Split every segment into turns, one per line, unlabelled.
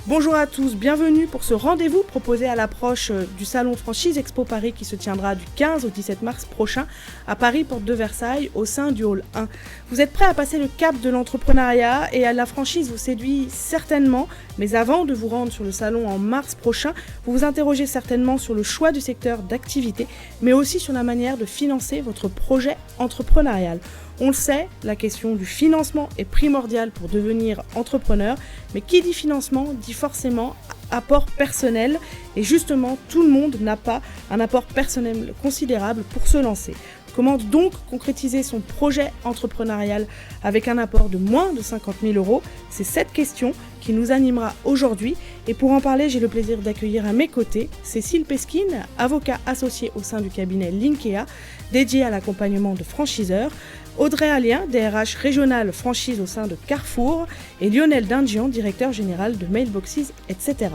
Bonjour à tous, bienvenue pour ce rendez-vous proposé à l'approche du Salon Franchise Expo Paris qui se tiendra du 15 au 17 mars prochain à Paris, porte de Versailles, au sein du Hall 1. Vous êtes prêts à passer le cap de l'entrepreneuriat et la franchise vous séduit certainement, mais avant de vous rendre sur le salon en mars prochain, vous vous interrogez certainement sur le choix du secteur d'activité, mais aussi sur la manière de financer votre projet entrepreneurial. On le sait, la question du financement est primordiale pour devenir entrepreneur, mais qui dit financement dit forcément apport personnel, et justement tout le monde n'a pas un apport personnel considérable pour se lancer. Comment donc concrétiser son projet entrepreneurial avec un apport de moins de 50 000 €? C'est cette question qui nous animera aujourd'hui. Et pour en parler, j'ai le plaisir d'accueillir à mes côtés Cécile Pesquine, avocat associé au sein du cabinet Linkea, dédié à l'accompagnement de franchiseurs, Audrey Allien, DRH régional franchise au sein de Carrefour, et Lionel Dingian, directeur général de Mailboxes, etc.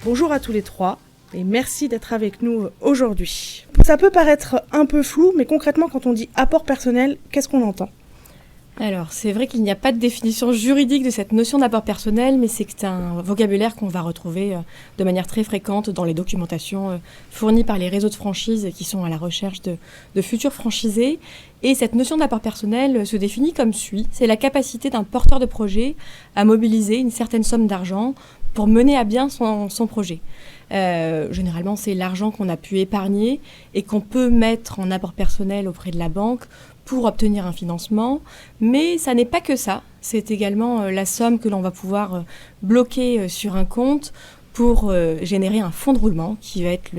Bonjour à tous les trois. Et merci d'être avec nous aujourd'hui. Ça peut paraître un peu flou, mais concrètement, quand on dit apport personnel, qu'est-ce qu'on entend ?
Alors, c'est vrai qu'il n'y a pas de définition juridique de cette notion d'apport personnel, mais c'est un vocabulaire qu'on va retrouver de manière très fréquente dans les documentations fournies par les réseaux de franchise qui sont à la recherche de futurs franchisés. Et cette notion d'apport personnel se définit comme suit. C'est la capacité d'un porteur de projet à mobiliser une certaine somme d'argent pour mener à bien son projet. Généralement, c'est l'argent qu'on a pu épargner et qu'on peut mettre en apport personnel auprès de la banque pour obtenir un financement. Mais ça n'est pas que ça. C'est également la somme que l'on va pouvoir bloquer sur un compte pour générer un fonds de roulement qui va être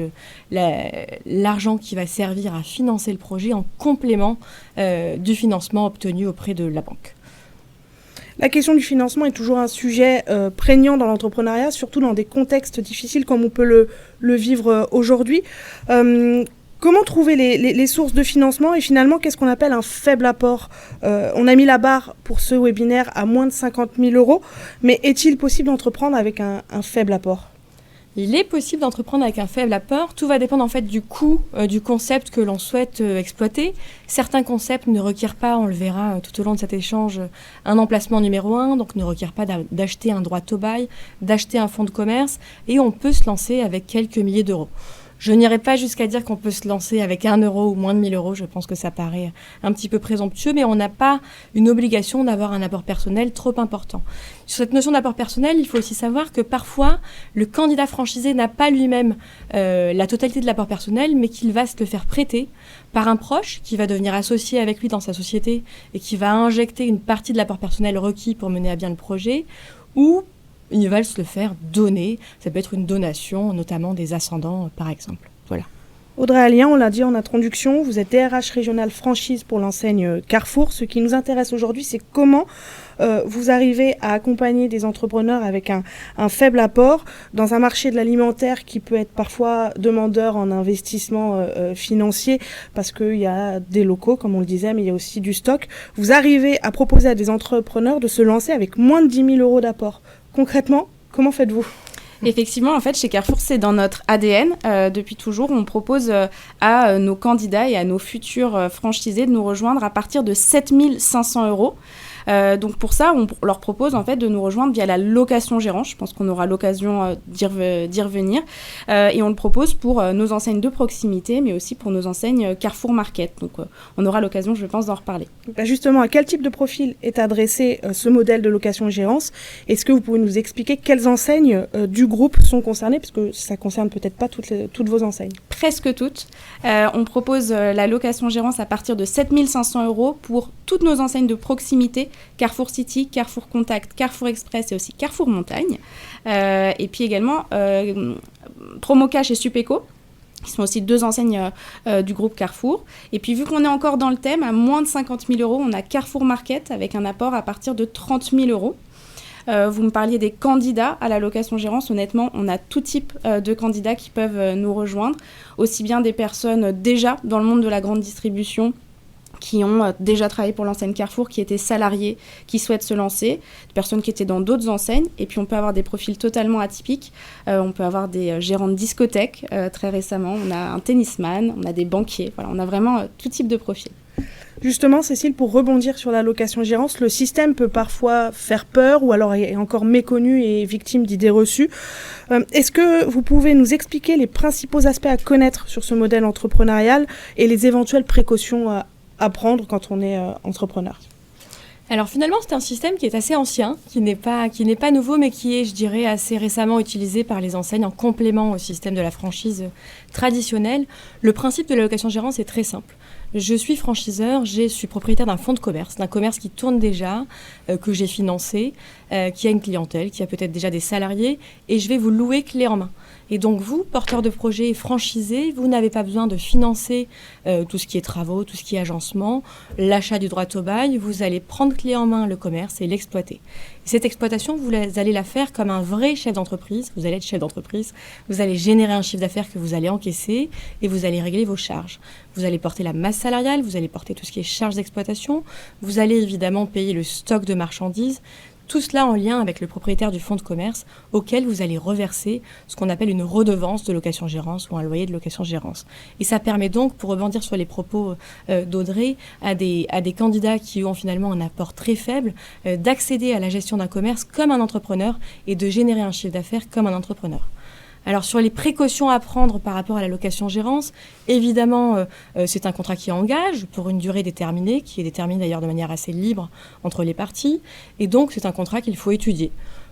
l'argent qui va servir à financer le projet en complément du financement obtenu auprès de la banque.
La question du financement est toujours un sujet prégnant dans l'entrepreneuriat, surtout dans des contextes difficiles comme on peut le vivre aujourd'hui. Comment trouver les sources de financement et finalement, qu'est-ce qu'on appelle un faible apport ? On a mis la barre pour ce webinaire à moins de 50 000 €, mais est-il possible d'entreprendre avec un faible apport ?
Il est possible d'entreprendre avec un faible apport. Tout va dépendre en fait du coût du concept que l'on souhaite exploiter. Certains concepts ne requièrent pas, on le verra tout au long de cet échange, un emplacement numéro 1, donc ne requièrent pas d'acheter un droit au bail, d'acheter un fonds de commerce, et on peut se lancer avec quelques milliers d'euros. Je n'irai pas jusqu'à dire qu'on peut se lancer avec 1 euro ou moins de 1 000 €. Je pense que ça paraît un petit peu présomptueux, mais on n'a pas une obligation d'avoir un apport personnel trop important. Sur cette notion d'apport personnel, il faut aussi savoir que parfois, le candidat franchisé n'a pas lui-même la totalité de l'apport personnel, mais qu'il va se le faire prêter par un proche qui va devenir associé avec lui dans sa société et qui va injecter une partie de l'apport personnel requis pour mener à bien le projet, ou ils veulent se le faire donner. Ça peut être une donation, notamment des ascendants, par exemple. Voilà.
Audrey Allien, on l'a dit en introduction, vous êtes DRH régional franchise pour l'enseigne Carrefour. Ce qui nous intéresse aujourd'hui, c'est comment vous arrivez à accompagner des entrepreneurs avec un faible apport dans un marché de l'alimentaire qui peut être parfois demandeur en investissement financier parce qu'il y a des locaux, comme on le disait, mais il y a aussi du stock. Vous arrivez à proposer à des entrepreneurs de se lancer avec moins de 10 000 € d'apport. Concrètement, comment faites-vous ?
Effectivement, en fait, chez Carrefour, c'est dans notre ADN. Depuis toujours, on propose à nos candidats et à nos futurs franchisés de nous rejoindre à partir de 7 500 €. Donc pour ça, on leur propose en fait de nous rejoindre via la location gérant. Je pense qu'on aura l'occasion d'y revenir. Et on le propose pour nos enseignes de proximité, mais aussi pour nos enseignes Carrefour Market. Donc on aura l'occasion, je pense, d'en reparler.
Justement, à quel type de profil est adressé ce modèle de location-gérance ? Est-ce que vous pouvez nous expliquer quelles enseignes du groupe sont concernées ? Parce que ça ne concerne peut-être pas toutes vos enseignes.
Presque toutes. On propose la location-gérance à partir de 7 500 € pour toutes nos enseignes de proximité, Carrefour City, Carrefour Contact, Carrefour Express et aussi Carrefour Montagne. Et puis également Promocash et Supéco, qui sont aussi deux enseignes du groupe Carrefour. Et puis vu qu'on est encore dans le thème, à moins de 50 000 €, on a Carrefour Market avec un apport à partir de 30 000 €. Vous me parliez des candidats à la location-gérance. Honnêtement, on a tout type de candidats qui peuvent nous rejoindre, aussi bien des personnes déjà dans le monde de la grande distribution qui ont déjà travaillé pour l'enseigne Carrefour, qui étaient salariés, qui souhaitent se lancer, des personnes qui étaient dans d'autres enseignes. Et puis on peut avoir des profils totalement atypiques. On peut avoir des gérants de discothèques très récemment. On a un tennisman, on a des banquiers. Voilà, on a vraiment tout type de profil.
Justement, Cécile, pour rebondir sur la location-gérance, le système peut parfois faire peur ou alors est encore méconnu et victime d'idées reçues. Est-ce que vous pouvez nous expliquer les principaux aspects à connaître sur ce modèle entrepreneurial et les éventuelles précautions à prendre quand on est entrepreneur ?
Alors finalement, c'est un système qui est assez ancien, qui n'est pas nouveau, mais qui est, je dirais, assez récemment utilisé par les enseignes en complément au système de la franchise traditionnelle. Le principe de la location-gérance est très simple. Je suis franchiseur, je suis propriétaire d'un fonds de commerce, d'un commerce qui tourne déjà, que j'ai financé, qui a une clientèle, qui a peut-être déjà des salariés, et je vais vous louer clé en main. Et donc vous, porteur de projet et franchisé, vous n'avez pas besoin de financer tout ce qui est travaux, tout ce qui est agencement, l'achat du droit au bail. Vous allez prendre clé en main le commerce et l'exploiter. Et cette exploitation, vous allez la faire comme un vrai chef d'entreprise. Vous allez être chef d'entreprise, vous allez générer un chiffre d'affaires que vous allez encaisser et vous allez régler vos charges. Vous allez porter la masse salariale, vous allez porter tout ce qui est charges d'exploitation. Vous allez évidemment payer le stock de marchandises. Tout cela en lien avec le propriétaire du fonds de commerce auquel vous allez reverser ce qu'on appelle une redevance de location-gérance ou un loyer de location-gérance. Et ça permet donc, pour rebondir sur les propos d'Audrey, à des candidats qui ont finalement un apport très faible, d'accéder à la gestion d'un commerce comme un entrepreneur et de générer un chiffre d'affaires comme un entrepreneur. Alors sur les précautions à prendre par rapport à la location-gérance, évidemment, c'est un contrat qui engage pour une durée déterminée, qui est déterminée d'ailleurs de manière assez libre entre les parties, et donc c'est un contrat qu'il faut étudier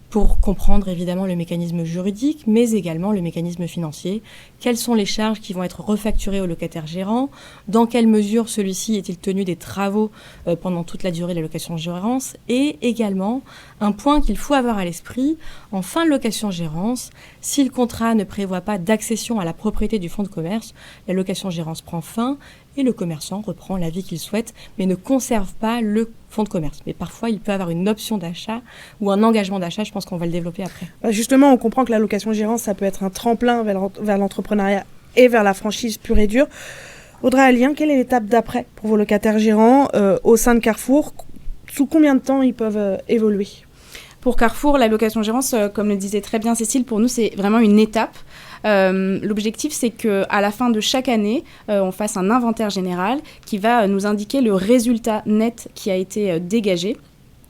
pour comprendre évidemment le mécanisme juridique, mais également le mécanisme financier. Quelles sont les charges qui vont être refacturées au locataire gérant ? Dans quelle mesure celui-ci est-il tenu des travaux pendant toute la durée de la location-gérance ? Et également, un point qu'il faut avoir à l'esprit, en fin de location-gérance, si le contrat ne prévoit pas d'accession à la propriété du fonds de commerce, la location-gérance prend fin et le commerçant reprend la vie qu'il souhaite, mais ne conserve pas le fonds de commerce. Mais parfois, il peut avoir une option d'achat ou un engagement d'achat. Je pense qu'on va le développer après.
Justement, on comprend que la location-gérance, ça peut être un tremplin vers l'entrepreneuriat et vers la franchise pure et dure. Audrey Allien, quelle est l'étape d'après pour vos locataires gérants au sein de Carrefour ? Sous combien de temps ils peuvent évoluer ?
Pour Carrefour, la location-gérance, comme le disait très bien Cécile, pour nous, c'est vraiment une étape. L'objectif, c'est qu'à la fin de chaque année, on fasse un inventaire général qui va nous indiquer le résultat net qui a été dégagé.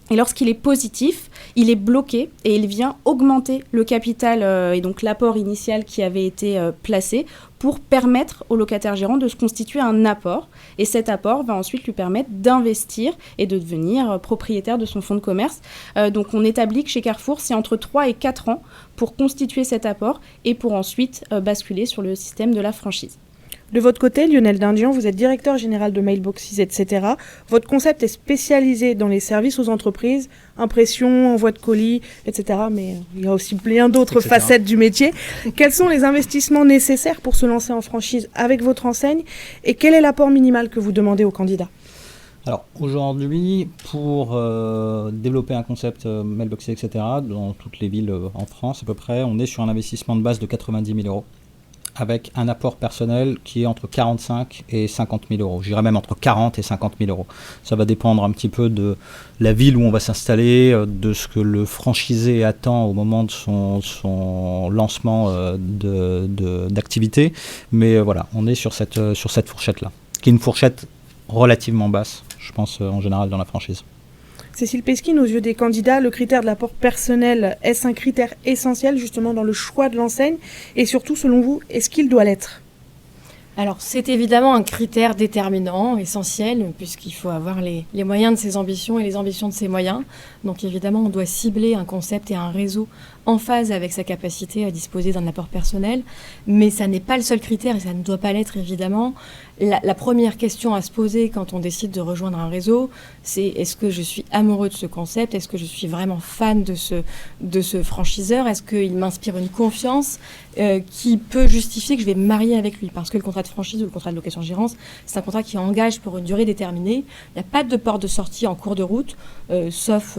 Et lorsqu'il est positif, il est bloqué et il vient augmenter le capital et donc l'apport initial qui avait été placé pour permettre au locataire gérant de se constituer un apport. Et cet apport va ensuite lui permettre d'investir et de devenir propriétaire de son fonds de commerce. Donc on établit que chez Carrefour, c'est entre 3 et 4 ans pour constituer cet apport et pour ensuite basculer sur le système de la franchise.
De votre côté, Lionel Dindian, vous êtes directeur général de Mailboxes, etc. Votre concept est spécialisé dans les services aux entreprises, impression, envoi de colis, etc. Mais il y a aussi plein d'autres facettes du métier. Quels sont les investissements nécessaires pour se lancer en franchise avec votre enseigne et quel est l'apport minimal que vous demandez aux candidats ?
Alors aujourd'hui, pour développer un concept Mailboxes, etc., dans toutes les villes en France à peu près, on est sur un investissement de base de 90 000 euros. Avec un apport personnel qui est entre 45 et 50 000 euros. J'irais même entre 40 et 50 000 euros. Ça va dépendre un petit peu de la ville où on va s'installer, de ce que le franchisé attend au moment de son lancement d'activité. Mais voilà, on est sur cette fourchette-là, qui est une fourchette relativement basse, je pense, en général dans la franchise.
Cécile Pesquine, aux yeux des candidats, le critère de l'apport personnel, est-ce un critère essentiel justement dans le choix de l'enseigne ? Et surtout, selon vous, est-ce qu'il doit l'être ?
Alors, c'est évidemment un critère déterminant, essentiel, puisqu'il faut avoir les moyens de ses ambitions et les ambitions de ses moyens. Donc, évidemment, on doit cibler un concept et un réseau en phase avec sa capacité à disposer d'un apport personnel. Mais ça n'est pas le seul critère et ça ne doit pas l'être, évidemment. La première question à se poser quand on décide de rejoindre un réseau, c'est est-ce que je suis amoureux de ce concept ? Est-ce que je suis vraiment fan de ce franchiseur ? Est-ce qu'il m'inspire une confiance qui peut justifier que je vais me marier avec lui ? Parce que le contrat de franchise ou le contrat de location-gérance, c'est un contrat qui engage pour une durée déterminée. Il n'y a pas de porte de sortie en cours de route, sauf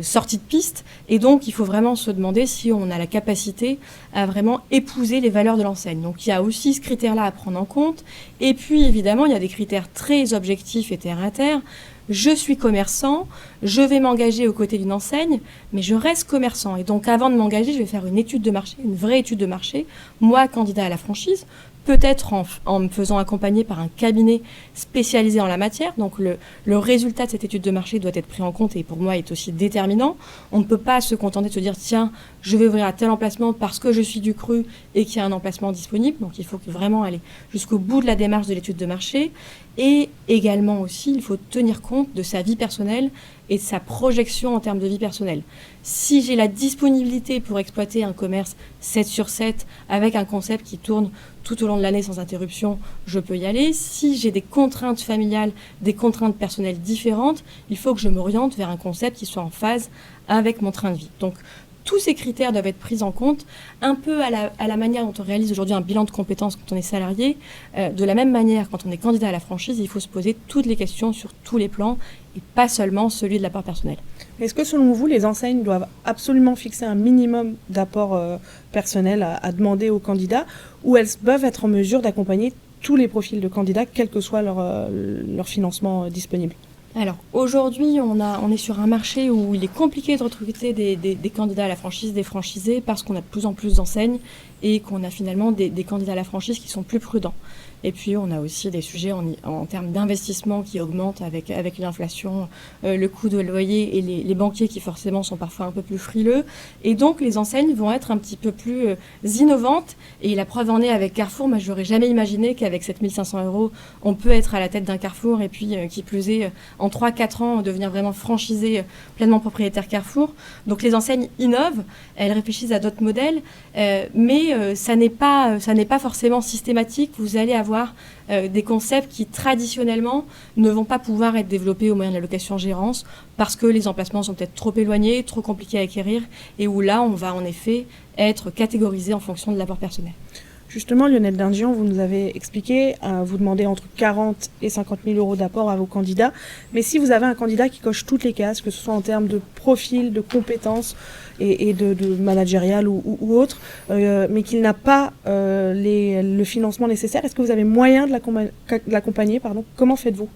sortie de piste. Et donc, il faut vraiment se demander demander si on a la capacité à vraiment épouser les valeurs de l'enseigne. Donc il y a aussi ce critère-là à prendre en compte. Et puis évidemment, il y a des critères très objectifs et terre à terre. Je suis commerçant, je vais m'engager aux côtés d'une enseigne, mais je reste commerçant. Et donc avant de m'engager, je vais faire une étude de marché, une vraie étude de marché, moi, candidat à la franchise, peut-être en me faisant accompagner par un cabinet spécialisé en la matière. Donc le résultat de cette étude de marché doit être pris en compte et pour moi est aussi déterminant. On ne peut pas se contenter de se dire tiens, je vais ouvrir à tel emplacement parce que je suis du cru et qu'il y a un emplacement disponible. Donc il faut vraiment aller jusqu'au bout de la démarche de l'étude de marché. Et également aussi, il faut tenir compte de sa vie personnelle et de sa projection en termes de vie personnelle. Si j'ai la disponibilité pour exploiter un commerce 7/7 avec un concept qui tourne tout au long de l'année sans interruption, je peux y aller. Si j'ai des contraintes familiales, des contraintes personnelles différentes, il faut que je m'oriente vers un concept qui soit en phase avec mon train de vie. Donc, tous ces critères doivent être pris en compte, un peu à la manière dont on réalise aujourd'hui un bilan de compétences quand on est salarié. De la même manière, quand on est candidat à la franchise, il faut se poser toutes les questions sur tous les plans et pas seulement celui de l'apport personnel.
Est-ce que selon vous, les enseignes doivent absolument fixer un minimum d'apport personnel à demander aux candidats ou elles peuvent être en mesure d'accompagner tous les profils de candidats, quel que soit leur financement disponible ?
Alors aujourd'hui, on est sur un marché où il est compliqué de recruter des candidats à la franchise, des franchisés, parce qu'on a de plus en plus d'enseignes et qu'on a finalement des candidats à la franchise qui sont plus prudents. Et puis on a aussi des sujets en termes d'investissement qui augmentent avec l'inflation, le coût de loyer et les banquiers qui forcément sont parfois un peu plus frileux. Et donc les enseignes vont être un petit peu plus innovantes. Et la preuve en est avec Carrefour. Moi, je n'aurais jamais imaginé qu'avec 7 500 €, on peut être à la tête d'un Carrefour et puis qui plus est, en 3-4 ans, devenir vraiment franchisé, pleinement propriétaire Carrefour. Donc les enseignes innovent, elles réfléchissent à d'autres modèles, mais ça n'est pas forcément systématique. Vous allez avoir des concepts qui traditionnellement ne vont pas pouvoir être développés au moyen de la location-gérance parce que les emplacements sont peut-être trop éloignés, trop compliqués à acquérir et où là on va en effet être catégorisé en fonction de l'apport personnel.
Justement, Lionel Dingian, vous nous avez expliqué, vous demandez entre 40 et 50 000 € d'apport à vos candidats. Mais si vous avez un candidat qui coche toutes les cases, que ce soit en termes de profil, de compétences et de managérial ou autre, mais qu'il n'a pas le financement nécessaire, est-ce que vous avez moyen de l'accompagner, Comment faites-vous ?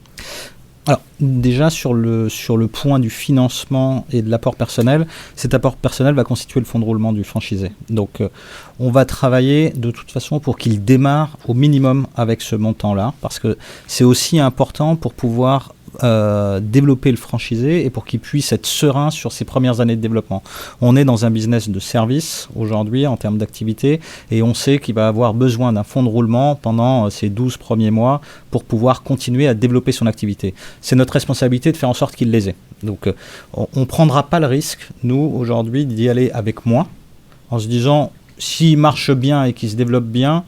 Alors, déjà, sur le point du financement et de l'apport personnel, cet apport personnel va constituer le fonds de roulement du franchisé. Donc, on va travailler de toute façon pour qu'il démarre au minimum avec ce montant-là, parce que c'est aussi important pour pouvoir développer le franchisé et pour qu'il puisse être serein sur ses premières années de développement. On est dans un business de service aujourd'hui en termes d'activité et on sait qu'il va avoir besoin d'un fonds de roulement pendant ces 12 premiers mois pour pouvoir continuer à développer son activité. C'est notre responsabilité de faire en sorte qu'il les ait. Donc on ne prendra pas le risque, nous, aujourd'hui, d'y aller avec moins en se disant s'il marche bien et qu'il se développe bien,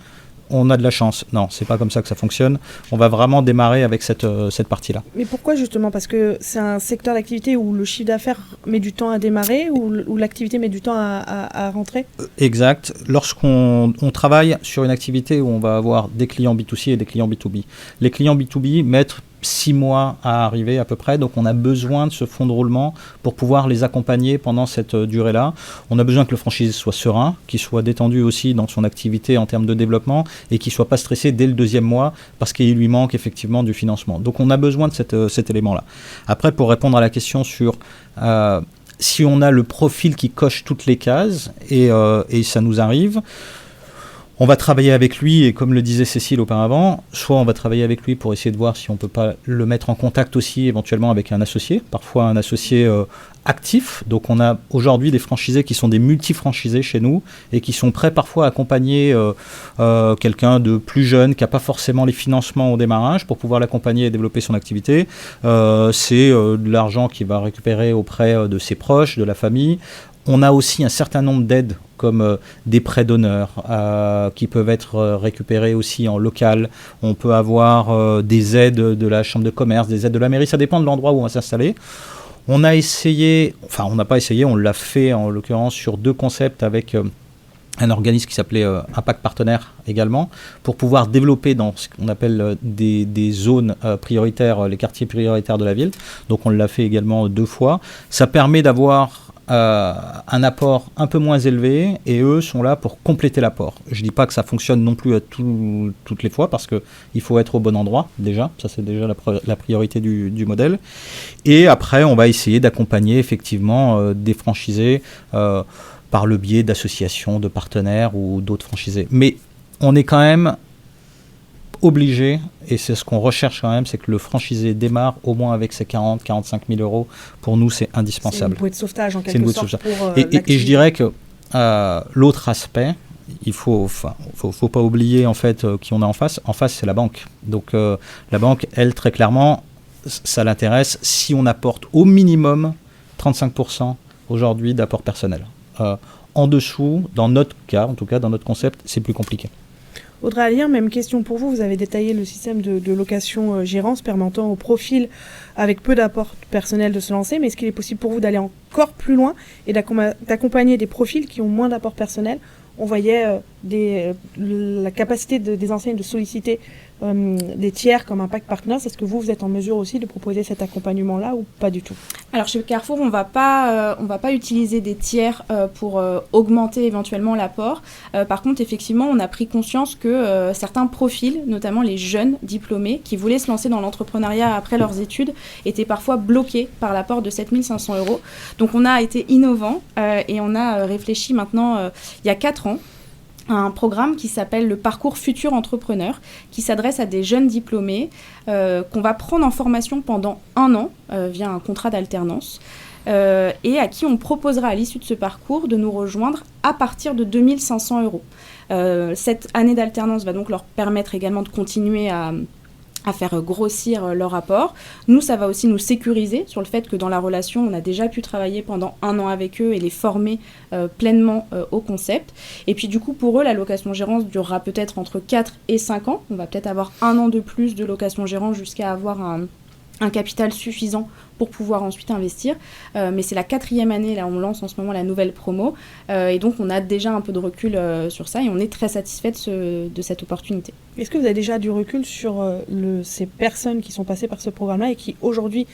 on a de la chance. Non, c'est pas comme ça que ça fonctionne. On va vraiment démarrer avec cette partie-là.
Mais pourquoi justement ? Parce que c'est un secteur d'activité où le chiffre d'affaires met du temps à démarrer, où l'activité met du temps à rentrer ?
Exact. Lorsqu'on travaille sur une activité où on va avoir des clients B2C et des clients B2B, les clients B2B mettent 6 mois à arriver à peu près, donc on a besoin de ce fonds de roulement pour pouvoir les accompagner pendant cette durée-là. On a besoin que le franchisé soit serein, qu'il soit détendu aussi dans son activité en termes de développement et qu'il ne soit pas stressé dès le 2e mois parce qu'il lui manque effectivement du financement. Donc on a besoin de cet élément-là. Après, pour répondre à la question sur si on a le profil qui coche toutes les cases et ça nous arrive, on va travailler avec lui et comme le disait Cécile auparavant, soit on va travailler avec lui pour essayer de voir si on ne peut pas le mettre en contact aussi éventuellement avec un associé, parfois un associé actif. Donc on a aujourd'hui des franchisés qui sont des multi-franchisés chez nous et qui sont prêts parfois à accompagner quelqu'un de plus jeune qui n'a pas forcément les financements au démarrage pour pouvoir l'accompagner et développer son activité. C'est de l'argent qu'il va récupérer auprès de ses proches, de la famille. On a aussi un certain nombre d'aides comme des prêts d'honneur qui peuvent être récupérés aussi en local. On peut avoir des aides de la chambre de commerce, des aides de la mairie. Ça dépend de l'endroit où on va s'installer. On a essayé, enfin on n'a pas essayé, on l'a fait en l'occurrence sur 2 concepts avec un organisme qui s'appelait Impact Partenaire également, pour pouvoir développer dans ce qu'on appelle des zones prioritaires, les quartiers prioritaires de la ville. Donc on l'a fait également 2 fois. Ça permet d'avoir un apport un peu moins élevé et eux sont là pour compléter l'apport. Je ne dis pas que ça fonctionne non plus toutes les fois parce qu'il faut être au bon endroit déjà, ça c'est déjà la priorité du modèle. Et après on va essayer d'accompagner effectivement des franchisés par le biais d'associations, de partenaires ou d'autres franchisés. Mais on est quand même obligé, et c'est ce qu'on recherche quand même, c'est que le franchisé démarre au moins avec ses 40-45 000 euros. Pour nous, c'est indispensable.
C'est une bouée de sauvetage en quelque sorte.
Et je dirais que l'autre aspect, il faut pas oublier en fait qui on a en face. En face, c'est la banque. Donc la banque, elle, très clairement, ça l'intéresse si on apporte au minimum 35% aujourd'hui d'apport personnel. En dessous, dans notre cas, en tout cas dans notre concept, c'est plus compliqué.
Audrey Allien, même question pour vous. Vous avez détaillé le système de location-gérance permettant aux profils avec peu d'apport personnel de se lancer, mais est-ce qu'il est possible pour vous d'aller encore plus loin et d'accompagner des profils qui ont moins d'apport personnel ? On voyait la capacité des enseignes de solliciter des tiers comme Impact Partners. Est-ce que vous êtes en mesure aussi de proposer cet accompagnement-là ou pas du tout ?
Alors chez Carrefour, on va pas utiliser des tiers pour augmenter éventuellement l'apport. Par contre, effectivement, on a pris conscience que certains profils, notamment les jeunes diplômés qui voulaient se lancer dans l'entrepreneuriat après leurs études, étaient parfois bloqués par l'apport de 7 500 €. Donc on a été innovant et on a réfléchi maintenant, il y a 4 ans, un programme qui s'appelle le Parcours Futur Entrepreneur, qui s'adresse à des jeunes diplômés qu'on va prendre en formation pendant 1 an via un contrat d'alternance et à qui on proposera à l'issue de ce parcours de nous rejoindre à partir de 2 500 €. Cette année d'alternance va donc leur permettre également de continuer à faire grossir leur apport. Nous, ça va aussi nous sécuriser sur le fait que dans la relation, on a déjà pu travailler pendant 1 an avec eux et les former pleinement au concept. Et puis du coup, pour eux, la location-gérance durera peut-être entre 4 et 5 ans. On va peut-être avoir 1 an de plus de location-gérance jusqu'à avoir un capital suffisant pour pouvoir ensuite investir. Mais c'est la 4e année, là on lance en ce moment la nouvelle promo. Et donc on a déjà un peu de recul sur ça et on est très satisfait de cette opportunité.
Est-ce que vous avez déjà du recul sur ces personnes qui sont passées par ce programme-là et qui aujourd'hui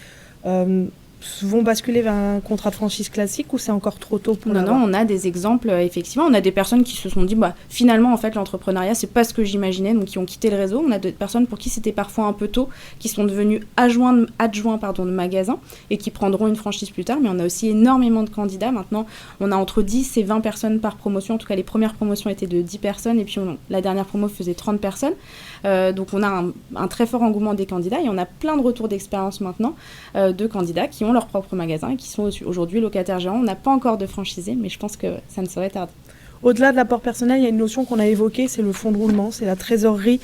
vont basculer vers un contrat de franchise classique ou c'est encore trop tôt pour l'avoir ?
Non, on a des exemples, effectivement. On a des personnes qui se sont dit, finalement, en fait, l'entrepreneuriat, c'est pas ce que j'imaginais, donc qui ont quitté le réseau. On a des personnes pour qui c'était parfois un peu tôt, qui sont devenus adjoints de magasins et qui prendront une franchise plus tard. Mais on a aussi énormément de candidats. Maintenant, on a entre 10 et 20 personnes par promotion. En tout cas, les premières promotions étaient de 10 personnes et puis la dernière promo faisait 30 personnes. Donc, on a un très fort engouement des candidats et on a plein de retours d'expérience maintenant de candidats qui ont leur propre magasin et qui sont aujourd'hui locataires gérants. On n'a pas encore de franchisés, mais je pense que ça ne saurait tarder.
Au-delà de l'apport personnel, il y a une notion qu'on a évoquée, c'est le fonds de roulement, c'est la trésorerie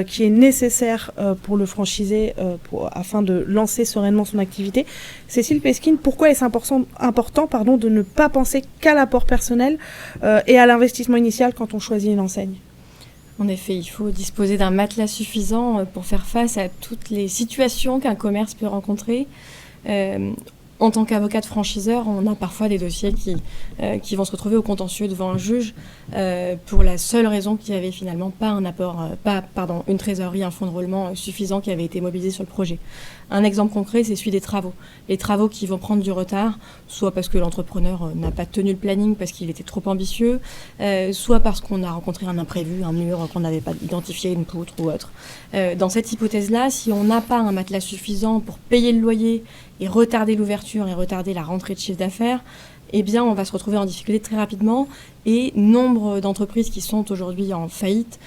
qui est nécessaire pour le franchisé afin de lancer sereinement son activité. Cécile Pesquine, pourquoi est-ce important de ne pas penser qu'à l'apport personnel et à l'investissement initial quand on choisit une enseigne ?
En effet, il faut disposer d'un matelas suffisant pour faire face à toutes les situations qu'un commerce peut rencontrer. En tant qu'avocat de franchiseur, on a parfois des dossiers qui vont se retrouver au contentieux devant un juge pour la seule raison qu'il n'y avait finalement pas une trésorerie, un fonds de roulement suffisant qui avait été mobilisé sur le projet. Un exemple concret, c'est celui des travaux. Les travaux qui vont prendre du retard, soit parce que l'entrepreneur n'a pas tenu le planning parce qu'il était trop ambitieux, soit parce qu'on a rencontré un imprévu, un mur qu'on n'avait pas identifié, une poutre ou autre. Dans cette hypothèse-là, si on n'a pas un matelas suffisant pour payer le loyer et retarder l'ouverture et retarder la rentrée de chiffre d'affaires, eh bien, on va se retrouver en difficulté très rapidement et nombre d'entreprises qui sont aujourd'hui en faillite,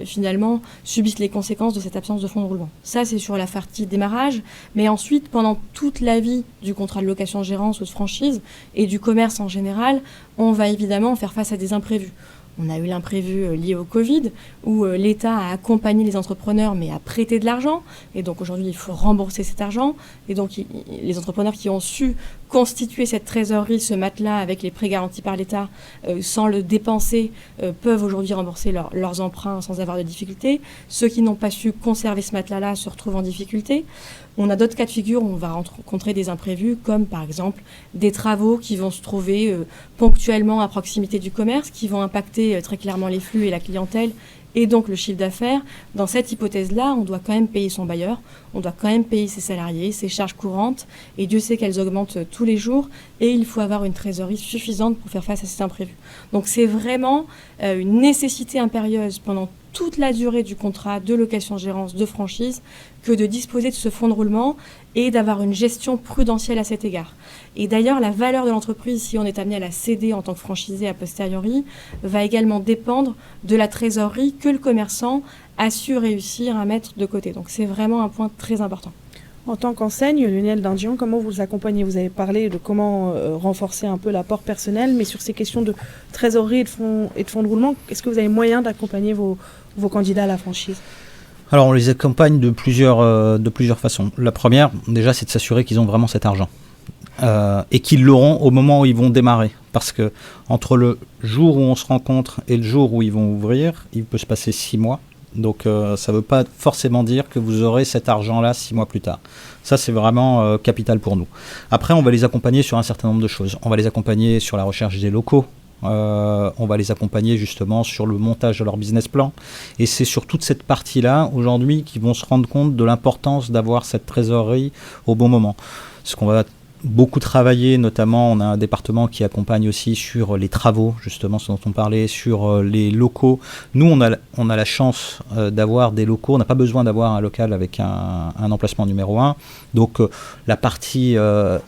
finalement, subissent les conséquences de cette absence de fonds de roulement. Ça, c'est sur la partie démarrage, mais ensuite, pendant toute la vie du contrat de location-gérance ou de franchise et du commerce en général, on va évidemment faire face à des imprévus. On a eu l'imprévu lié au Covid, où l'État a accompagné les entrepreneurs, mais a prêté de l'argent. Et donc aujourd'hui, il faut rembourser cet argent. Et donc les entrepreneurs qui ont su constituer cette trésorerie, ce matelas avec les prêts garantis par l'État, sans le dépenser, peuvent aujourd'hui rembourser leurs emprunts sans avoir de difficultés. Ceux qui n'ont pas su conserver ce matelas-là se retrouvent en difficulté. On a d'autres cas de figure où on va rencontrer des imprévus, comme par exemple des travaux qui vont se trouver ponctuellement à proximité du commerce, qui vont impacter très clairement les flux et la clientèle et donc le chiffre d'affaires, dans cette hypothèse-là, on doit quand même payer son bailleur, on doit quand même payer ses salariés, ses charges courantes, et Dieu sait qu'elles augmentent tous les jours, et il faut avoir une trésorerie suffisante pour faire face à cet imprévu. Donc c'est vraiment une nécessité impérieuse pendant toute la durée du contrat de location-gérance de franchise que de disposer de ce fonds de roulement et d'avoir une gestion prudentielle à cet égard. Et d'ailleurs, la valeur de l'entreprise, si on est amené à la céder en tant que franchisé a posteriori, va également dépendre de la trésorerie que le commerçant a su réussir à mettre de côté. Donc c'est vraiment un point très important.
En tant qu'enseigne, Lionel Dindian, comment vous accompagnez? Vous avez parlé de comment renforcer un peu l'apport personnel, mais sur ces questions de trésorerie et de fonds de roulement, est-ce que vous avez moyen d'accompagner vos candidats à la franchise?
Alors on les accompagne de plusieurs façons. La première, déjà, c'est de s'assurer qu'ils ont vraiment cet argent et qu'ils l'auront au moment où ils vont démarrer. Parce que entre le jour où on se rencontre et le jour où ils vont ouvrir, il peut se passer 6 mois. Donc ça ne veut pas forcément dire que vous aurez cet argent-là 6 mois plus tard. Ça, c'est vraiment capital pour nous. Après, on va les accompagner sur un certain nombre de choses. On va les accompagner sur la recherche des locaux. On va les accompagner justement sur le montage de leur business plan. Et c'est sur toute cette partie-là, aujourd'hui, qu'ils vont se rendre compte de l'importance d'avoir cette trésorerie au bon moment. Ce qu'on va beaucoup travaillé, notamment on a un département qui accompagne aussi sur les travaux, justement ce dont on parlait, sur les locaux. Nous on a la chance d'avoir des locaux, on n'a pas besoin d'avoir un local avec un emplacement numéro 1, donc la partie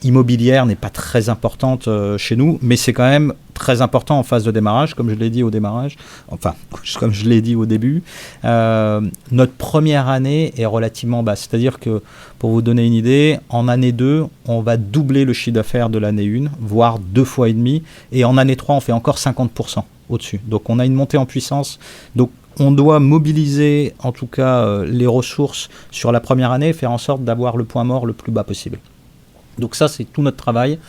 immobilière n'est pas très importante chez nous, mais c'est quand même très important en phase de démarrage, comme je l'ai dit au démarrage, enfin comme je l'ai dit au début. Notre première année est relativement basse, c'est-à-dire que pour vous donner une idée, en année 2, on va doubler le chiffre d'affaires de l'année 1, voire 2 fois et demi, et en année 3, on fait encore 50% au-dessus. Donc on a une montée en puissance, donc on doit mobiliser en tout cas les ressources sur la première année et faire en sorte d'avoir le point mort le plus bas possible. Donc ça, c'est tout notre travail.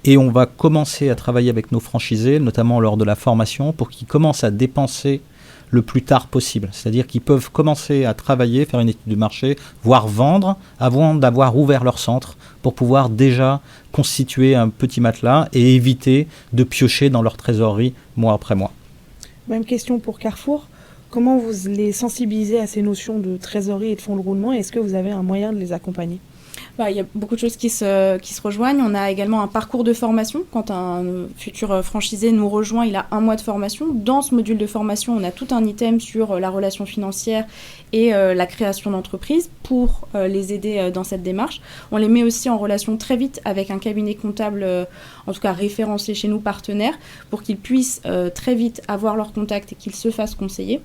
Et on va commencer à travailler avec nos franchisés, notamment lors de la formation, pour qu'ils commencent à dépenser le plus tard possible. C'est-à-dire qu'ils peuvent commencer à travailler, faire une étude du marché, voire vendre, avant d'avoir ouvert leur centre, pour pouvoir déjà constituer un petit matelas et éviter de piocher dans leur trésorerie mois après mois.
Même question pour Carrefour. Comment vous les sensibilisez à ces notions de trésorerie et de fonds de roulement? Est-ce que vous avez un moyen de les accompagner?
Il y a beaucoup de choses qui se rejoignent. On a également un parcours de formation. Quand un futur franchisé nous rejoint, il a 1 mois de formation. Dans ce module de formation, on a tout un item sur la relation financière et la création d'entreprise pour les aider dans cette démarche. On les met aussi en relation très vite avec un cabinet comptable, en tout cas référencé chez nous, partenaire, pour qu'ils puissent très vite avoir leur contact et qu'ils se fassent conseiller.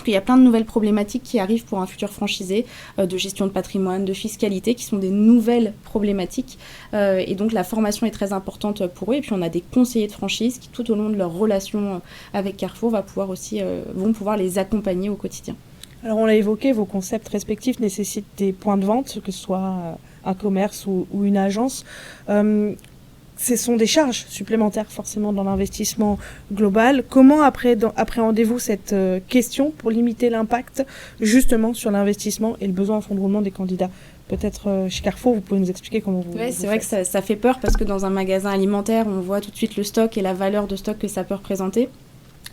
Il y a plein de nouvelles problématiques qui arrivent pour un futur franchisé, de gestion de patrimoine, de fiscalité, qui sont des nouvelles problématiques. Et donc la formation est très importante pour eux. Et puis on a des conseillers de franchise qui, tout au long de leur relation avec Carrefour, vont pouvoir les accompagner au quotidien.
Alors on l'a évoqué, vos concepts respectifs nécessitent des points de vente, que ce soit un commerce ou une agence. Ce sont des charges supplémentaires forcément dans l'investissement global. Comment appréhendez-vous cette question pour limiter l'impact justement sur l'investissement et le besoin en fonds de roulement des candidats? Peut-être chez Carrefour, vous pouvez nous expliquer comment vous...
Oui, c'est vrai que ça fait peur parce que dans un magasin alimentaire, on voit tout de suite le stock et la valeur de stock que ça peut représenter.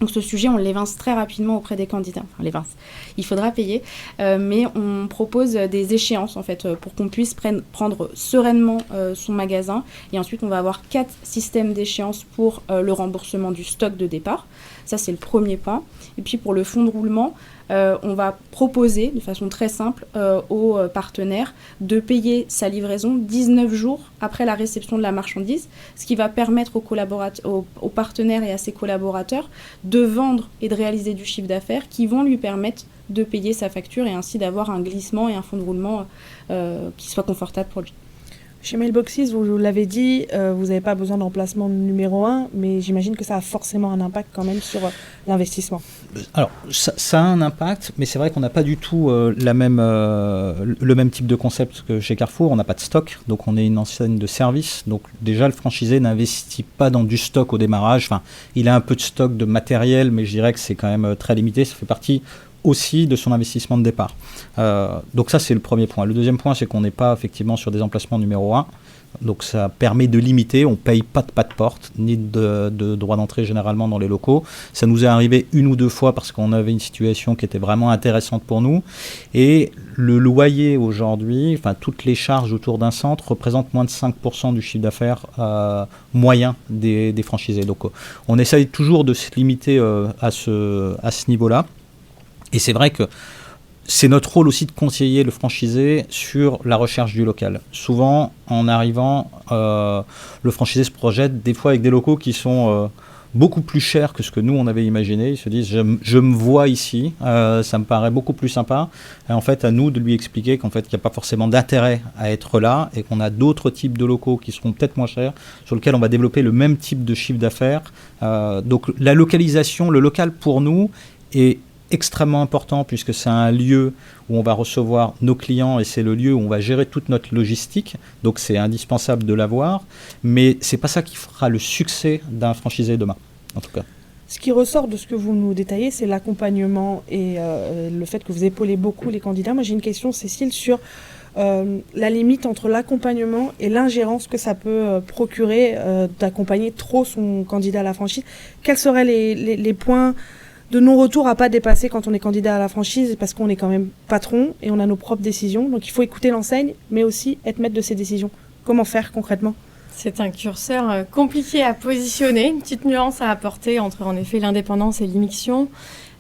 Donc ce sujet, on l'évince très rapidement auprès des candidats. Enfin, l'évince. Il faudra payer, mais on propose des échéances en fait pour qu'on puisse prendre sereinement son magasin. Et ensuite, on va avoir 4 systèmes d'échéances pour le remboursement du stock de départ. Ça, c'est le premier point. Et puis pour le fonds de roulement, on va proposer de façon très simple aux partenaires de payer sa livraison 19 jours après la réception de la marchandise, ce qui va permettre aux partenaires et à ses collaborateurs de vendre et de réaliser du chiffre d'affaires qui vont lui permettre de payer sa facture et ainsi d'avoir un glissement et un fonds de roulement qui soit confortable pour lui.
Chez Mailboxes, vous l'avez dit, vous n'avez pas besoin d'emplacement numéro 1, mais j'imagine que ça a forcément un impact quand même sur l'investissement.
Alors, ça a un impact, mais c'est vrai qu'on n'a pas du tout le même type de concept que chez Carrefour. On n'a pas de stock, donc on est une enseigne de service. Donc déjà, le franchisé n'investit pas dans du stock au démarrage. Enfin, il a un peu de stock de matériel, mais je dirais que c'est quand même très limité. Ça fait partie aussi de son investissement de départ. Donc ça, c'est le premier point. Le deuxième point, c'est qu'on n'est pas effectivement sur des emplacements numéro 1. Donc ça permet de limiter, on ne paye pas de porte, ni de droit d'entrée généralement dans les locaux. Ça nous est arrivé 1 ou 2 fois parce qu'on avait une situation qui était vraiment intéressante pour nous. Et le loyer aujourd'hui, enfin toutes les charges autour d'un centre représentent moins de 5% du chiffre d'affaires moyen des franchisés. Donc on essaye toujours de se limiter à ce niveau-là. Et c'est vrai que c'est notre rôle aussi de conseiller le franchisé sur la recherche du local. Souvent, en arrivant, le franchisé se projette des fois avec des locaux qui sont beaucoup plus chers que ce que nous, on avait imaginé. Ils se disent, je me vois ici, ça me paraît beaucoup plus sympa. Et en fait, à nous de lui expliquer qu'en fait, il n'y a pas forcément d'intérêt à être là et qu'on a d'autres types de locaux qui seront peut-être moins chers, sur lesquels on va développer le même type de chiffre d'affaires. Donc, la localisation, le local pour nous est extrêmement important puisque c'est un lieu où on va recevoir nos clients et c'est le lieu où on va gérer toute notre logistique, donc c'est indispensable de l'avoir, mais c'est pas ça qui fera le succès d'un franchisé demain, en tout cas.
Ce qui ressort de ce que vous nous détaillez, c'est l'accompagnement et le fait que vous épaulez beaucoup les candidats. Moi j'ai une question, Cécile, sur la limite entre l'accompagnement et l'ingérence que ça peut procurer d'accompagner trop son candidat à la franchise. Quels seraient les points de non-retour à pas dépasser quand on est candidat à la franchise, parce qu'on est quand même patron et on a nos propres décisions. Donc il faut écouter l'enseigne, mais aussi être maître de ses décisions. Comment faire concrètement ?
C'est un curseur compliqué à positionner, une petite nuance à apporter entre en effet l'indépendance et l'immixtion.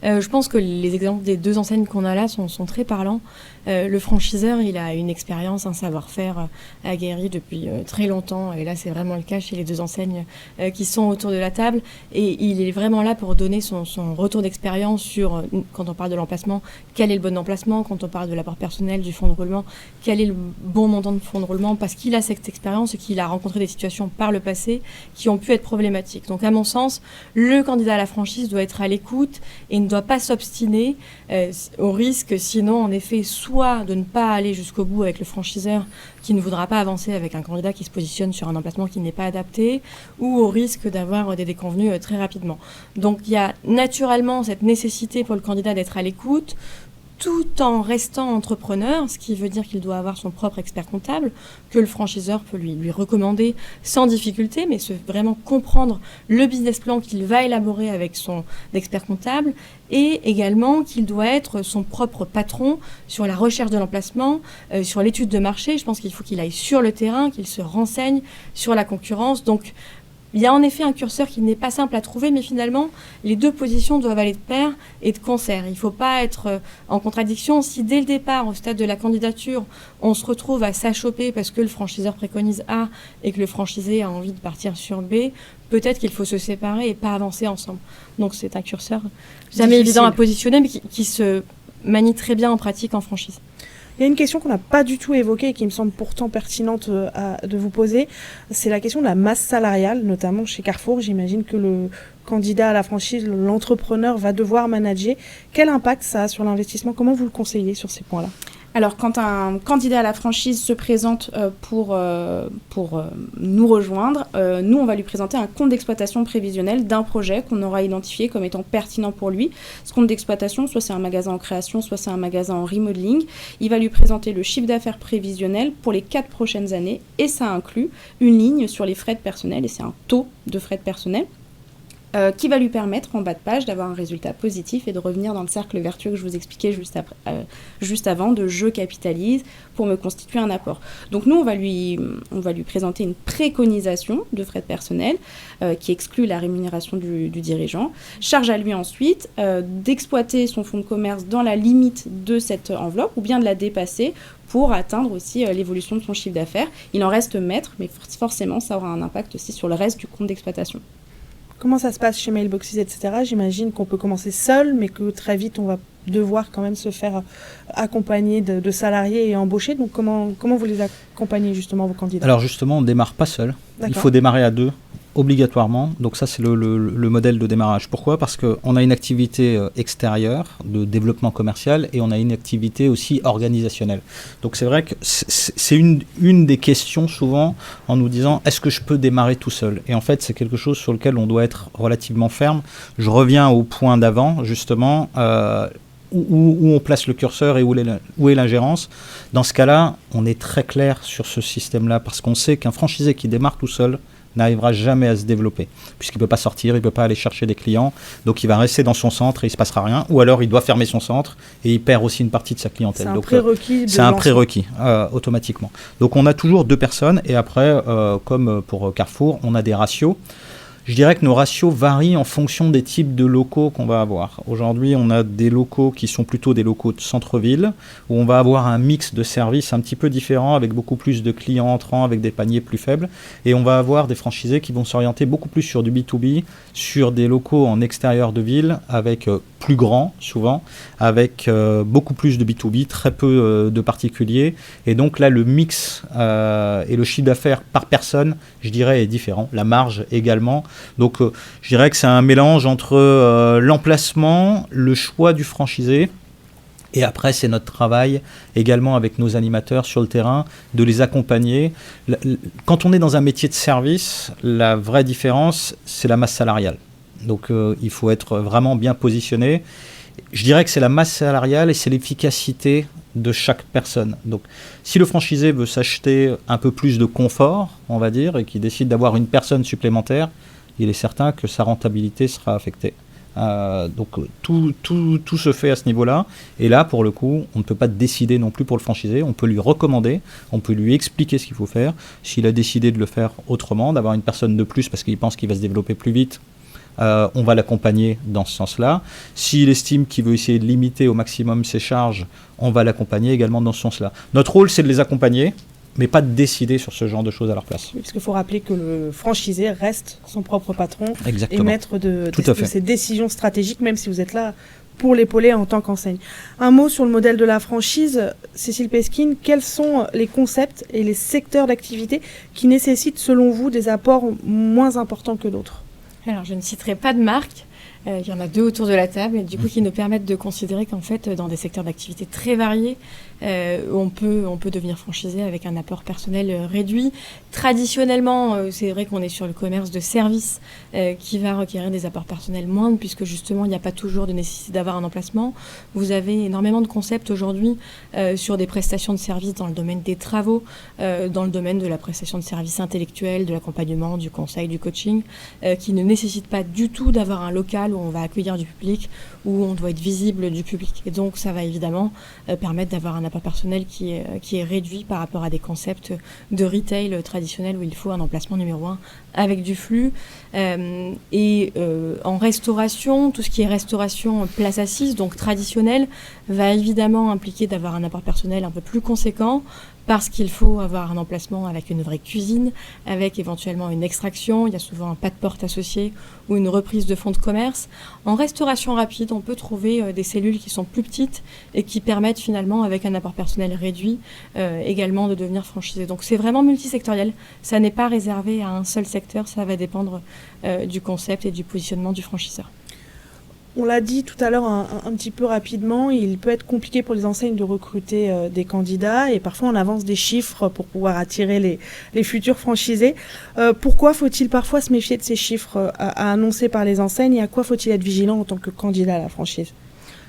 Je pense que les exemples des 2 enseignes qu'on a là sont très parlants. Le franchiseur, il a une expérience, un savoir-faire aguerri depuis très longtemps. Et là, c'est vraiment le cas chez les 2 enseignes qui sont autour de la table. Et il est vraiment là pour donner son retour d'expérience sur, quand on parle de l'emplacement, quel est le bon emplacement. Quand on parle de l'apport personnel, du fonds de roulement, quel est le bon montant de fonds de roulement. Parce qu'il a cette expérience et qu'il a rencontré des situations par le passé qui ont pu être problématiques. Donc, à mon sens, le candidat à la franchise doit être à l'écoute et ne doit pas s'obstiner au risque, sinon, en effet, soit de ne pas aller jusqu'au bout avec le franchiseur qui ne voudra pas avancer avec un candidat qui se positionne sur un emplacement qui n'est pas adapté, ou au risque d'avoir des déconvenues très rapidement. Donc il y a naturellement cette nécessité pour le candidat d'être à l'écoute, tout en restant entrepreneur, ce qui veut dire qu'il doit avoir son propre expert comptable, que le franchiseur peut lui recommander sans difficulté, mais vraiment comprendre le business plan qu'il va élaborer avec son expert comptable, et également qu'il doit être son propre patron sur la recherche de l'emplacement, sur l'étude de marché. Je pense qu'il faut qu'il aille sur le terrain, qu'il se renseigne sur la concurrence. Donc, il y a en effet un curseur qui n'est pas simple à trouver, mais finalement, les 2 positions doivent aller de pair et de concert. Il ne faut pas être en contradiction. Si dès le départ, au stade de la candidature, on se retrouve à s'achoper parce que le franchiseur préconise A et que le franchisé a envie de partir sur B, peut-être qu'il faut se séparer et pas avancer ensemble. Donc c'est un curseur jamais évident à positionner, mais qui se manie très bien en pratique en franchise.
Il y a une question qu'on n'a pas du tout évoquée et qui me semble pourtant pertinente de vous poser. C'est la question de la masse salariale, notamment chez Carrefour. J'imagine que le candidat à la franchise, l'entrepreneur, va devoir manager. Quel impact ça a sur l'investissement ? Comment vous le conseillez sur ces points-là ?
Alors, quand un candidat à la franchise se présente pour nous rejoindre, nous, on va lui présenter un compte d'exploitation prévisionnel d'un projet qu'on aura identifié comme étant pertinent pour lui. Ce compte d'exploitation, soit c'est un magasin en création, soit c'est un magasin en remodeling. Il va lui présenter le chiffre d'affaires prévisionnel pour les 4 prochaines années et ça inclut une ligne sur les frais de personnel et c'est un taux de frais de personnel. Qui va lui permettre en bas de page d'avoir un résultat positif et de revenir dans le cercle vertueux que je vous expliquais juste avant, de je capitalise pour me constituer un apport. Donc nous, on va lui présenter une préconisation de frais de personnel qui exclut la rémunération du dirigeant. Charge à lui ensuite d'exploiter son fonds de commerce dans la limite de cette enveloppe ou bien de la dépasser pour atteindre aussi l'évolution de son chiffre d'affaires. Il en reste maître, mais forcément, ça aura un impact aussi sur le reste du compte d'exploitation.
Comment ça se passe chez Mailboxes, etc. J'imagine qu'on peut commencer seul, mais que très vite, on va devoir quand même se faire accompagner de salariés et embaucher. Donc, comment vous les accompagnez, justement, vos candidats ?
Alors, justement, on ne démarre pas seul.
D'accord.
Il faut démarrer à 2, obligatoirement. Donc, ça, c'est le modèle de démarrage. Pourquoi ? Parce qu'on a une activité extérieure de développement commercial et on a une activité aussi organisationnelle. Donc, c'est vrai que c'est une des questions souvent en nous disant « est-ce que je peux démarrer tout seul ?» Et en fait, c'est quelque chose sur lequel on doit être relativement ferme. Je reviens au point d'avant, justement. où on place le curseur et où est l'ingérence. Dans ce cas-là, on est très clair sur ce système-là parce qu'on sait qu'un franchisé qui démarre tout seul n'arrivera jamais à se développer, puisqu'il ne peut pas sortir, il ne peut pas aller chercher des clients, donc il va rester dans son centre et il ne se passera rien, ou alors il doit fermer son centre et il perd aussi une partie de sa clientèle.
C'est un prérequis.
C'est un prérequis, automatiquement. Donc on a toujours 2 personnes, et après, comme pour Carrefour, on a des ratios. Je dirais que nos ratios varient en fonction des types de locaux qu'on va avoir. Aujourd'hui, on a des locaux qui sont plutôt des locaux de centre-ville, où on va avoir un mix de services un petit peu différent, avec beaucoup plus de clients entrants, avec des paniers plus faibles. Et on va avoir des franchisés qui vont s'orienter beaucoup plus sur du B2B, sur des locaux en extérieur de ville, avec plus grands, souvent, avec beaucoup plus de B2B, très peu de particuliers. Et donc là, le mix et le chiffre d'affaires par personne, je dirais, est différent. La marge également. Donc je dirais que c'est un mélange entre l'emplacement, le choix du franchisé, et après c'est notre travail également avec nos animateurs sur le terrain de les accompagner. Quand on est dans un métier de service, la vraie différence c'est la masse salariale. Donc il faut être vraiment bien positionné. Je dirais que c'est la masse salariale et c'est l'efficacité de chaque personne. Donc si le franchisé veut s'acheter un peu plus de confort, on va dire, et qu'il décide d'avoir une personne supplémentaire, il est certain que sa rentabilité sera affectée. Donc tout se fait à ce niveau-là. Et là, pour le coup, on ne peut pas décider non plus pour le franchisé. On peut lui recommander, on peut lui expliquer ce qu'il faut faire. S'il a décidé de le faire autrement, d'avoir une personne de plus parce qu'il pense qu'il va se développer plus vite, on va l'accompagner dans ce sens-là. S'il estime qu'il veut essayer de limiter au maximum ses charges, on va l'accompagner également dans ce sens-là. Notre rôle, c'est de les accompagner, mais pas de décider sur ce genre de choses à leur place.
Oui, parce qu'il faut rappeler que le franchisé reste son propre patron.
Exactement.
Et maître de ses décisions stratégiques, même si vous êtes là pour l'épauler en tant qu'enseigne. Un mot sur le modèle de la franchise. Cécile Pesquine, quels sont les concepts et les secteurs d'activité qui nécessitent, selon vous, des apports moins importants que d'autres ?
Alors, je ne citerai pas de marque. Il y en a 2 autour de la table, et du coup, qui nous permettent de considérer qu'en fait, dans des secteurs d'activité très variés, on peut devenir franchisé avec un apport personnel réduit. Traditionnellement, c'est vrai qu'on est sur le commerce de services qui va requérir des apports personnels moindres, puisque justement, il n'y a pas toujours de nécessité d'avoir un emplacement. Vous avez énormément de concepts aujourd'hui sur des prestations de services dans le domaine des travaux, dans le domaine de la prestation de services intellectuels, de l'accompagnement, du conseil, du coaching, qui ne nécessitent pas du tout d'avoir un local où on va accueillir du public, où on doit être visible du public. Et donc, ça va évidemment permettre d'avoir un apport personnel qui est réduit par rapport à des concepts de retail traditionnels où il faut un emplacement numéro 1 avec du flux. En restauration, tout ce qui est restauration place assise, donc traditionnelle, va évidemment impliquer d'avoir un apport personnel un peu plus conséquent, parce qu'il faut avoir un emplacement avec une vraie cuisine, avec éventuellement une extraction. Il y a souvent un pas de porte associé ou une reprise de fonds de commerce. En restauration rapide, on peut trouver des cellules qui sont plus petites et qui permettent finalement, avec un apport personnel réduit, également de devenir franchisé. Donc c'est vraiment multisectoriel. Ça n'est pas réservé à un seul secteur. Ça va dépendre du concept et du positionnement du franchiseur.
On l'a dit tout à l'heure un petit peu rapidement, il peut être compliqué pour les enseignes de recruter des candidats et parfois on avance des chiffres pour pouvoir attirer les futurs franchisés. Pourquoi faut-il parfois se méfier de ces chiffres à annoncer par les enseignes et à quoi faut-il être vigilant en tant que candidat à la franchise ?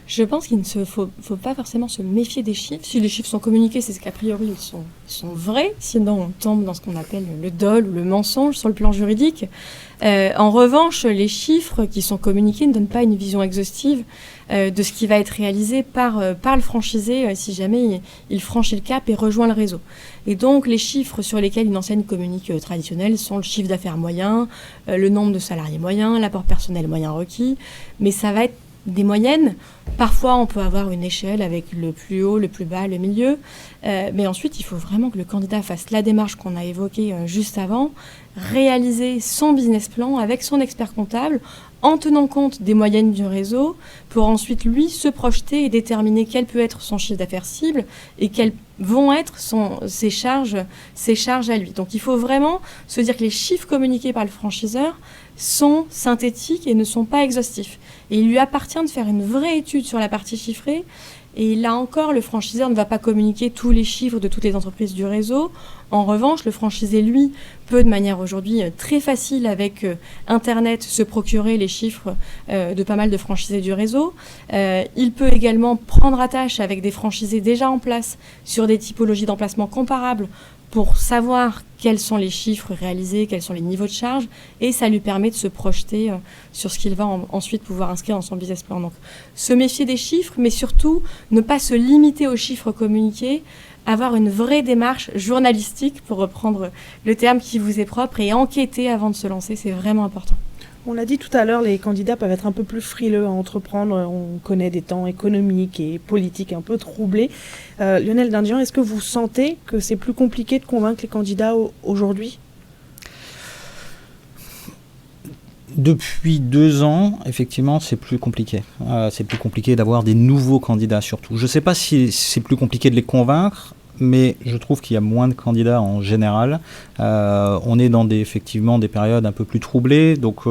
Je pense qu'il ne faut pas forcément se méfier des chiffres. Si les chiffres sont communiqués, c'est qu'a priori ils sont vrais. Sinon, on tombe dans ce qu'on appelle le dol ou le mensonge sur le plan juridique. En revanche, les chiffres qui sont communiqués ne donnent pas une vision exhaustive de ce qui va être réalisé par le franchisé si jamais il franchit le cap et rejoint le réseau. Et donc, les chiffres sur lesquels une enseigne communique traditionnelle sont le chiffre d'affaires moyen, le nombre de salariés moyen, l'apport personnel moyen requis, mais ça va être des moyennes. Parfois, on peut avoir une échelle avec le plus haut, le plus bas, le milieu. Mais ensuite, il faut vraiment que le candidat fasse la démarche qu'on a évoquée juste avant, réaliser son business plan avec son expert comptable en tenant compte des moyennes du réseau pour ensuite, lui, se projeter et déterminer quel peut être son chiffre d'affaires cible et quelles vont être ses charges à lui. Donc, il faut vraiment se dire que les chiffres communiqués par le franchiseur, sont synthétiques et ne sont pas exhaustifs. Et il lui appartient de faire une vraie étude sur la partie chiffrée. Et là encore, le franchiseur ne va pas communiquer tous les chiffres de toutes les entreprises du réseau. En revanche, le franchisé, lui, peut de manière aujourd'hui très facile avec Internet se procurer les chiffres de pas mal de franchisés du réseau. Il peut également prendre attache avec des franchisés déjà en place sur des typologies d'emplacement comparables pour savoir quels sont les chiffres réalisés, quels sont les niveaux de charge, et ça lui permet de se projeter sur ce qu'il va ensuite pouvoir inscrire dans son business plan. Donc, se méfier des chiffres, mais surtout ne pas se limiter aux chiffres communiqués, avoir une vraie démarche journalistique, pour reprendre le terme qui vous est propre, et enquêter avant de se lancer, c'est vraiment important.
On l'a dit tout à l'heure, les candidats peuvent être un peu plus frileux à entreprendre. On connaît des temps économiques et politiques un peu troublés. Lionel Dindian, est-ce que vous sentez que c'est plus compliqué de convaincre les candidats aujourd'hui ?
Depuis 2 ans, effectivement, c'est plus compliqué. C'est plus compliqué d'avoir des nouveaux candidats surtout. Je ne sais pas si c'est plus compliqué de les convaincre, mais je trouve qu'il y a moins de candidats en général. On est dans effectivement des périodes un peu plus troublées, donc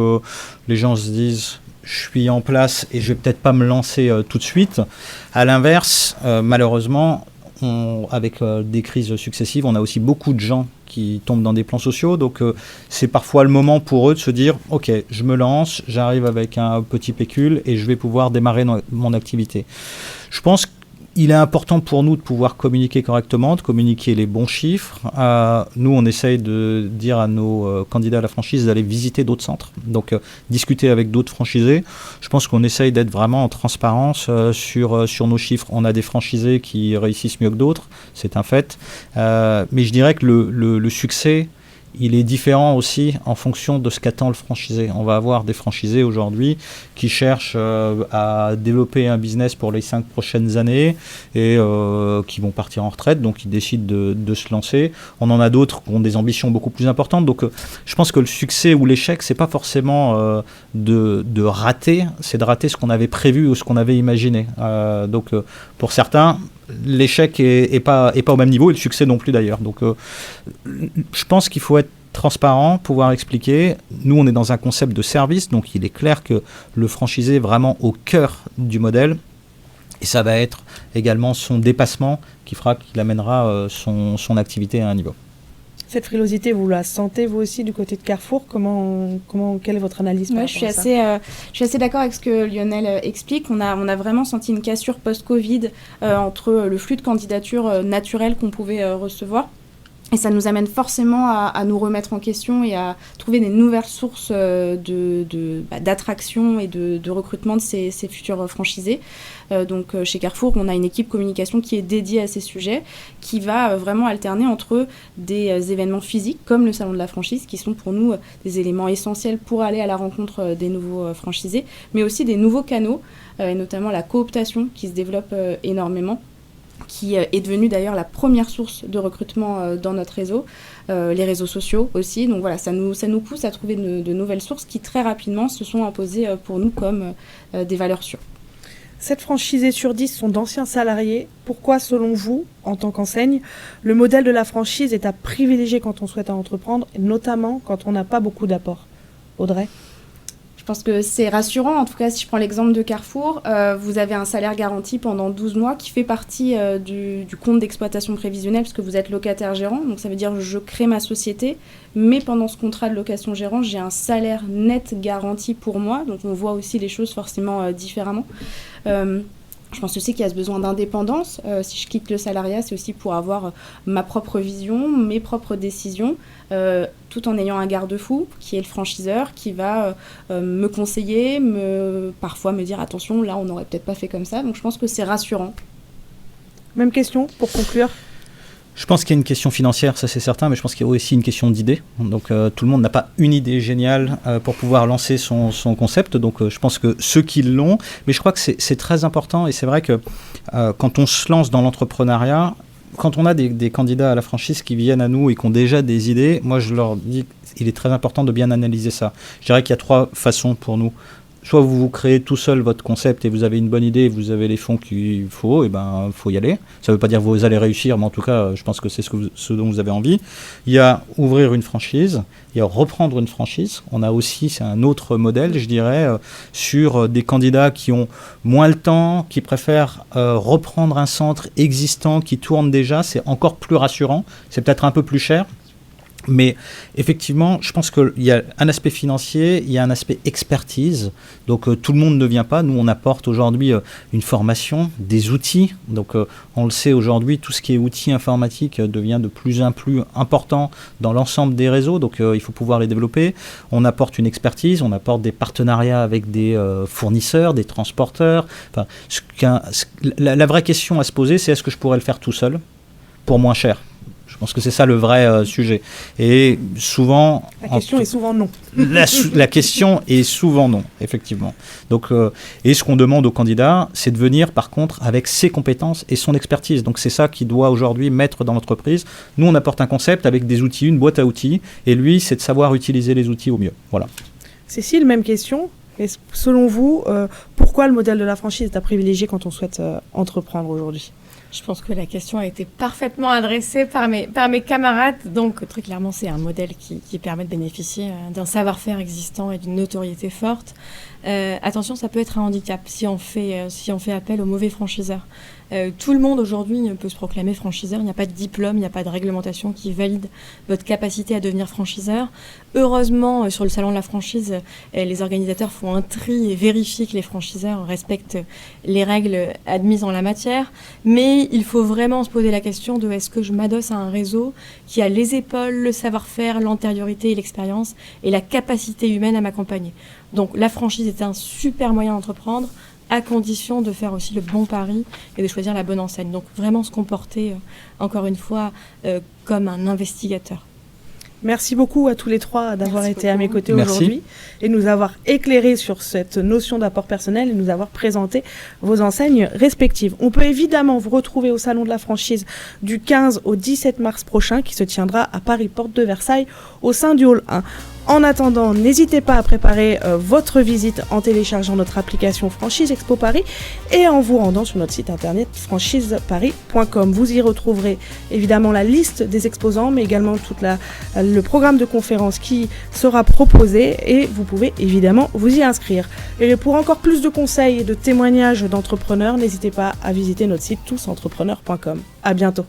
les gens se disent je suis en place et je vais peut-être pas me lancer tout de suite. À l'inverse, malheureusement, avec des crises successives, on a aussi beaucoup de gens qui tombent dans des plans sociaux, donc c'est parfois le moment pour eux de se dire ok, je me lance, j'arrive avec un petit pécule et je vais pouvoir démarrer mon activité. Je pense qu'il est important pour nous de pouvoir communiquer correctement, de communiquer les bons chiffres. Nous, on essaye de dire à nos candidats à la franchise d'aller visiter d'autres centres, donc discuter avec d'autres franchisés. Je pense qu'on essaye d'être vraiment en transparence sur nos chiffres. On a des franchisés qui réussissent mieux que d'autres, c'est un fait. Mais je dirais que le succès, il est différent aussi en fonction de ce qu'attend le franchisé. On va avoir des franchisés aujourd'hui qui cherchent à développer un business pour les 5 prochaines années et qui vont partir en retraite, donc ils décident de se lancer. On en a d'autres qui ont des ambitions beaucoup plus importantes. Donc je pense que le succès ou l'échec, c'est pas forcément de rater, c'est de rater ce qu'on avait prévu ou ce qu'on avait imaginé. Donc pour certains, l'échec est pas au même niveau et le succès non plus d'ailleurs. Donc je pense qu'il faut être transparent, pouvoir expliquer. Nous, on est dans un concept de service, donc il est clair que le franchisé est vraiment au cœur du modèle. Et ça va être également son dépassement qui fera qu'il amènera son activité à un niveau.
Cette frilosité, vous la sentez vous aussi du côté de Carrefour ? Quelle est votre analyse par rapport à ça ?
Je suis assez d'accord avec ce que Lionel explique. On a vraiment senti une cassure post-Covid entre le flux de candidatures naturelles qu'on pouvait recevoir. Et ça nous amène forcément à nous remettre en question et à trouver des nouvelles sources d'attraction et de recrutement de ces futurs franchisés. Donc chez Carrefour, on a une équipe communication qui est dédiée à ces sujets, qui va vraiment alterner entre des événements physiques comme le salon de la franchise, qui sont pour nous des éléments essentiels pour aller à la rencontre des nouveaux franchisés, mais aussi des nouveaux canaux, et notamment la cooptation qui se développe énormément, qui est devenue d'ailleurs la première source de recrutement dans notre réseau, les réseaux sociaux aussi. Donc voilà, ça nous pousse à trouver de nouvelles sources qui très rapidement se sont imposées pour nous comme des valeurs sûres.
7 franchisés sur 10 sont d'anciens salariés. Pourquoi, selon vous, en tant qu'enseigne, le modèle de la franchise est à privilégier quand on souhaite entreprendre, et notamment quand on n'a pas beaucoup d'apports ? Audrey ?
Je pense que c'est rassurant. En tout cas, si je prends l'exemple de Carrefour, vous avez un salaire garanti pendant 12 mois qui fait partie du compte d'exploitation prévisionnelle parce que vous êtes locataire-gérant. Donc ça veut dire que je crée ma société, mais pendant ce contrat de location-gérant, j'ai un salaire net garanti pour moi. Donc on voit aussi les choses forcément différemment. Je pense aussi qu'il y a ce besoin d'indépendance. Si je quitte le salariat, c'est aussi pour avoir ma propre vision, mes propres décisions, tout en ayant un garde-fou qui est le franchiseur, qui va me conseiller, parfois me dire attention, là on n'aurait peut-être pas fait comme ça. Donc je pense que c'est rassurant.
Même question pour conclure.
Je pense qu'il y a une question financière, ça c'est certain, mais je pense qu'il y a aussi une question d'idée. Donc tout le monde n'a pas une idée géniale pour pouvoir lancer son concept. Donc je pense que ceux qui l'ont, mais je crois que c'est très important et c'est vrai que quand on se lance dans l'entrepreneuriat, quand on a des candidats à la franchise qui viennent à nous et qui ont déjà des idées, moi je leur dis qu'il est très important de bien analyser ça. Je dirais qu'il y a 3 façons pour nous. soit vous créez tout seul votre concept et vous avez une bonne idée, vous avez les fonds qu'il faut, et ben faut y aller. Ça ne veut pas dire que vous allez réussir, mais en tout cas, je pense que c'est ce dont vous avez envie. Il y a ouvrir une franchise, il y a reprendre une franchise. On a aussi, c'est un autre modèle, je dirais, sur des candidats qui ont moins le temps, qui préfèrent reprendre un centre existant qui tourne déjà. C'est encore plus rassurant. C'est peut-être un peu plus cher. Mais effectivement, je pense qu'il y a un aspect financier, il y a un aspect expertise. Donc tout le monde ne vient pas. Nous, on apporte aujourd'hui une formation, des outils. Donc on le sait aujourd'hui, tout ce qui est outils informatiques devient de plus en plus important dans l'ensemble des réseaux. Donc il faut pouvoir les développer. On apporte une expertise, on apporte des partenariats avec des fournisseurs, des transporteurs. Enfin, la vraie question à se poser, c'est est-ce que je pourrais le faire tout seul pour moins cher ? Je pense que c'est ça le vrai sujet. Et souvent...
La question est souvent non.
La question est souvent non, effectivement. Donc, et ce qu'on demande aux candidats, c'est de venir, par contre, avec ses compétences et son expertise. Donc c'est ça qu'il doit aujourd'hui mettre dans l'entreprise. Nous, on apporte un concept avec des outils, une boîte à outils. Et lui, c'est de savoir utiliser les outils au mieux. Voilà.
Cécile, même question. Selon vous, pourquoi le modèle de la franchise est à privilégier quand on souhaite entreprendre aujourd'hui ?
Je pense que la question a été parfaitement adressée par mes camarades. Donc, très clairement, c'est un modèle qui permet de bénéficier d'un savoir-faire existant et d'une notoriété forte. Attention, ça peut être un handicap si on fait appel aux mauvais franchiseurs. Tout le monde aujourd'hui peut se proclamer franchiseur. Il n'y a pas de diplôme, il n'y a pas de réglementation qui valide votre capacité à devenir franchiseur. Heureusement, sur le salon de la franchise, les organisateurs font un tri et vérifient que les franchiseurs respectent les règles admises en la matière. Mais il faut vraiment se poser la question de est-ce que je m'adosse à un réseau qui a les épaules, le savoir-faire, l'antériorité et l'expérience et la capacité humaine à m'accompagner. Donc la franchise est un super moyen d'entreprendre, à condition de faire aussi le bon pari et de choisir la bonne enseigne. Donc vraiment se comporter, encore une fois, comme un investigateur.
Merci beaucoup à tous les trois d'avoir été à mes côtés aujourd'hui et nous avoir éclairés sur cette notion d'apport personnel et nous avoir présenté vos enseignes respectives. On peut évidemment vous retrouver au Salon de la franchise du 15 au 17 mars prochain qui se tiendra à Paris, porte de Versailles, au sein du Hall 1. En attendant, n'hésitez pas à préparer votre visite en téléchargeant notre application Franchise Expo Paris et en vous rendant sur notre site internet franchiseparis.com. Vous y retrouverez évidemment la liste des exposants, mais également le programme de conférences qui sera proposé et vous pouvez évidemment vous y inscrire. Et pour encore plus de conseils et de témoignages d'entrepreneurs, n'hésitez pas à visiter notre site tousentrepreneurs.com. À bientôt.